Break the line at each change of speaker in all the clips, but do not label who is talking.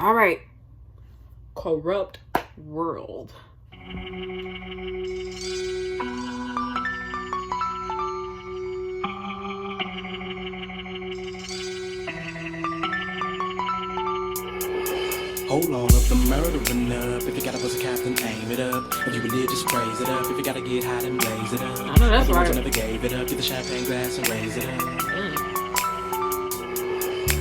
All right. Korrupt world.
Hold on up the murdering up. If you gotta bust a captain, aim it up. If you religious, praise it up. If you gotta get hot and blaze it up.
I know that's right.
Never gave it up. Get the champagne glass and raise it up.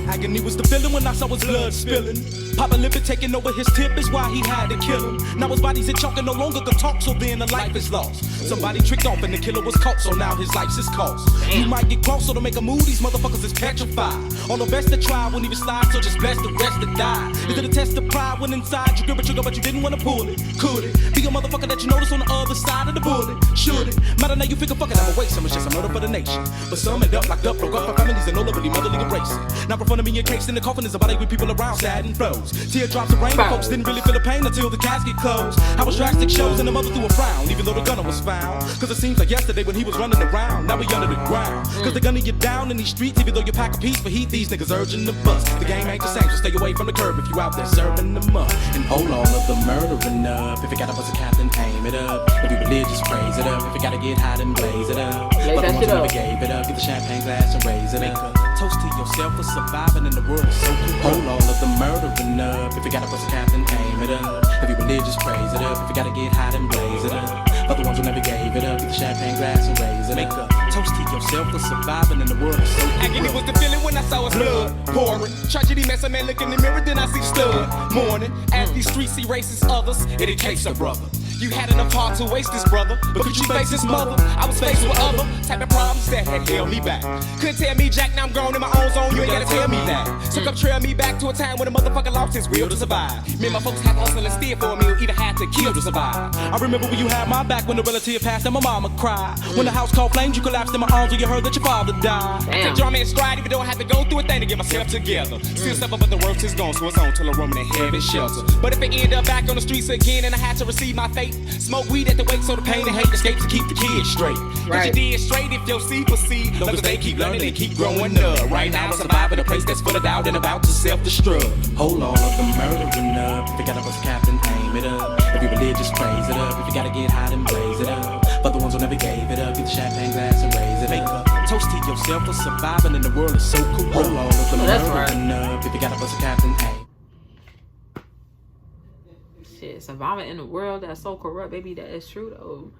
Agony was the feeling when I saw his blood spilling. Papa Lippin taking over his tip is why he had to kill him. Now his body's in chalk and no longer can talk, so then the life is lost. Somebody tricked off and the killer was caught, so now his life's his cost. You might get close, so to make a move, these motherfuckers is petrified. All the best that try won't even slide, so just bless the rest that die. Is it a test of pride when inside you grip a trigger but you didn't want to pull it? Could it be a motherfucker that you notice on the other side of the bullet? Should it matter now you figure fuck it, I'm a waste, I'm just a murder for the nation. But some end up locked up, broke up for families and no liberty, motherly embracing. Now in front of me a case in the coffin is a body with people around sad and froze. Teardrops of rain, folks didn't really feel the pain until the casket closed. How was drastic shows and the mother threw a frown, even though the gunner was found. Cause it seems like yesterday when he was running around, now we under the ground. Cause they're gunning you down in these streets, even though you pack a piece for heat, these niggas urging the bust. The game ain't the same, so stay away from the curb if you out there serving the mud. And hold on up the murdering up. If you gotta bust a captain, aim it up. If you religious, praise it up. If you gotta get hot and blaze it up. But the ones who never gave it up, get the champagne glass and raise it up. Toast to yourself for surviving in the world is so cool. Hold on up the murdering up. If you gotta bust a captain, aim it up. If you religious, praise it up. If you gotta get hot and blaze it up. But the ones who never gave it up, get the champagne glass and raise it up. Toast to yourself for surviving in the world is so cool.
Agony was the feeling when I saw his blood pouring. Tragedy makes a man look in the mirror, then I see the stud mourning. As these streets see racist others, it encased a brother. You had enough heart to waste this brother, but could you face his mother? I was faced with other type of problems that had held me back. Couldn't tell me Jack, now I'm grown in my own zone, you ain't gotta tell me that. So come trail me back to a time when a motherfucker lost his will to survive. Me and my folks had to hustle and steal for a meal, even had to kill to survive.
I remember when you had my back when a relative passed and my mama cried. When the house caught flames, you collapsed in my arms when you heard that your father died.
Take drama in stride, even though I had to go through a thing to get myself together. Still suffer, but the worst is gone, so it's on till a room in a heavy shelter. But if it end up back on the streets again and I had to receive my fate, smoke weed at the wake so the pain and hate escapes to keep the kids straight. Cause you did straight if your seed proceed, long as they keep learning and keep growing up. Right now I'm surviving a place that's full of doubt and about to self-destruct.
Hold on up the murdering up. If you gotta bust a captain, aim it up. If you religious, praise it up. If you gotta get hot and blaze it up. But the ones who never gave it up, get the champagne glass and raise it up. Toast to yourself for surviving in the world is so cool. Hold on up the murdering up. If you gotta bust a captain, aim.
Shit, surviving in a world that's so corrupt, baby, that is true though.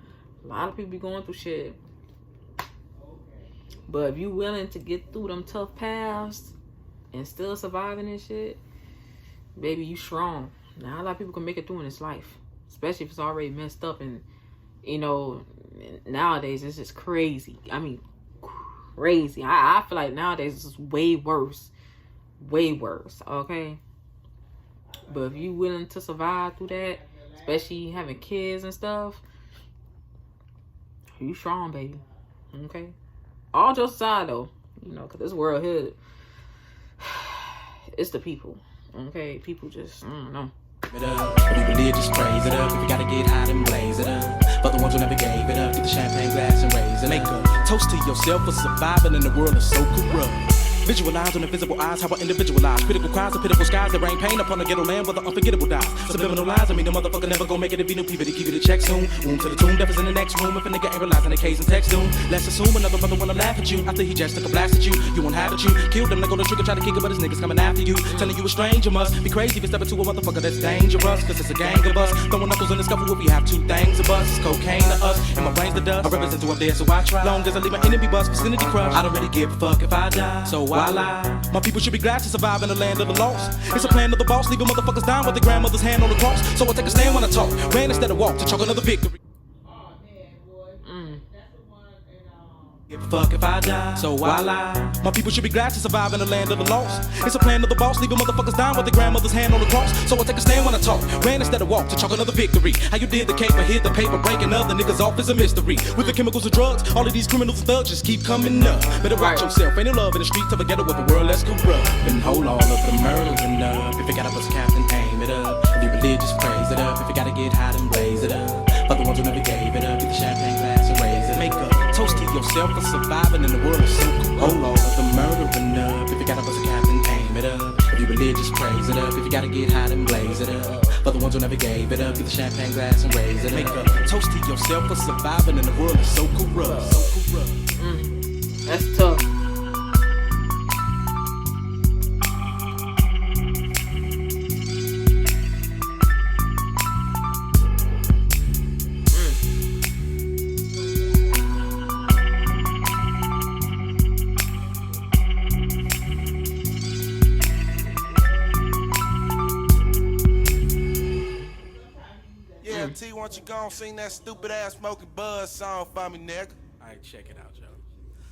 A lot of people be going through shit. But if you willing to get through them tough paths and still surviving and shit, baby, you strong. Now a lot of people can make it through in this life, especially if it's already messed up. And you know, nowadays it's just crazy. I mean, crazy. I feel like nowadays it's way worse, okay? But if you willing to survive through that, especially having kids and stuff, you strong, baby. Okay? All jokes aside, though, you know, because this world here, it's the people. Okay? People just, I don't know.
If you religious, praise it up. If you gotta get hot and blaze it up. But the ones who never gave it up, get the champagne glass and raise it up. Toast to yourself for surviving in the world is so corrupt. Visualize on invisible eyes how I individualize critical cries of pitiful skies that rain pain upon the ghetto land where the unforgettable dies. Subliminal lies, I mean the motherfucker never gon' make it if he knew people to keep it a check soon. Room to the tomb, death is in the next room. If a nigga ain't realizing the case and text soon, let's assume another brother wanna laugh at you after he just took a blast at you. You won't have it, you killed them, they go to trick or try to kick it, but his niggas coming after you. Telling you a stranger must be crazy if you step into a motherfucker that's dangerous. Cause it's a gang of us, throwing knuckles in the scuffle if we have two things of us. It's cocaine to us, and my brain's the dust. I represent to up there, so I try. Long as I leave my enemy bust, vicinity crush. I don't really give a fuck if I die, so why lie? My people should be glad to survive in the land of the lost. It's a plan of the boss, leaving motherfuckers down with their grandmother's hand on the cross. So I take a stand when I talk, ran instead of walk to chalk another victory. Give a fuck if I die, so why lie? My people should be glad to survive in the land of the lost. It's a plan of the boss, leaving motherfuckers down with their grandmother's hand on the cross. So I take a stand when I talk, ran instead of walk to chalk another victory. How you did the caper, hid the paper, breaking other niggas off is a mystery. With the chemicals and drugs, all of these criminals and thugs just keep coming up. Better watch yourself, ain't no love in the streets of a ghetto with a world that's corrupt. And hold on up the murdering up. If you gotta bust a captain, aim it up. If you religious, praise it up. If you gotta get hot and blaze it up. But the ones who never gave it up, get the champagne glass and raise it. Make up. Toast to yourself for surviving in the world is so cool. Hold on up the murdering up. If you gotta bust a captain, aim it up. If you did, just praise it up. If you gotta get hot and blaze it up. For the ones who never gave it up, get the champagne glass and raise it up. Make a toast to yourself for surviving in the world is so corrupt. So corrupt.
That's tough.
T, why don't you go and sing that stupid ass Smoking Buzz song for me, nigga?
Alright, check it out, Joe.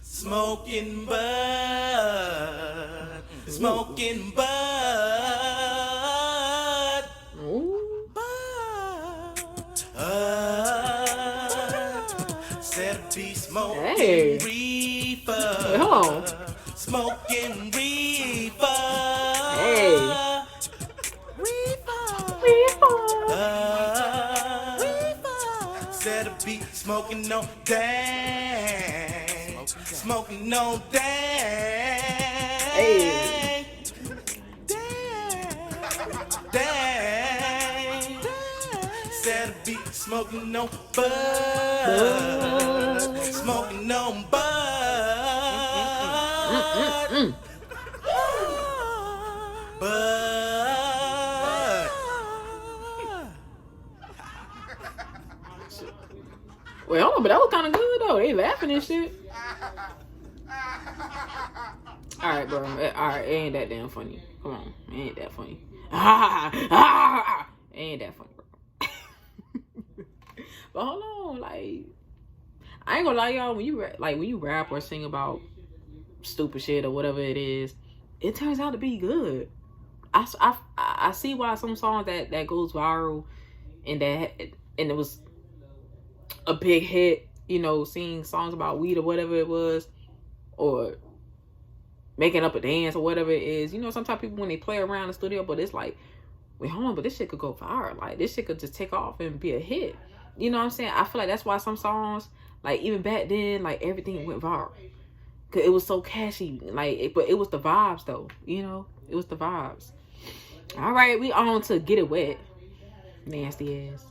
Smoking bud, smoking bud, said to be smoking reefer,
hold on.
Smoking reefer, said to be smoking no dang, smoking no dang, dang, said to be smoking no bud, smoking no bud, bud.
Well, hold on, but that was kind of good though. They laughing and shit. All right, bro. All right, it ain't that damn funny. Come on, it ain't that funny. It ain't that funny, bro. But hold on, like, I ain't gonna lie, y'all. When you rap or sing about stupid shit or whatever it is, it turns out to be good. I see why some songs that goes viral and it was a big hit, you know, singing songs about weed or whatever it was, or making up a dance or whatever it is. You know, sometimes people, when they play around the studio, but it's like, wait, hold on, but this shit could go viral. Like, this shit could just take off and be a hit. You know what I'm saying? I feel like that's why some songs, like, even back then, like, everything went viral. Because it was so catchy. Like, but it was the vibes, though. You know? It was the vibes. All right, we on to Get It Wet. Nasty ass.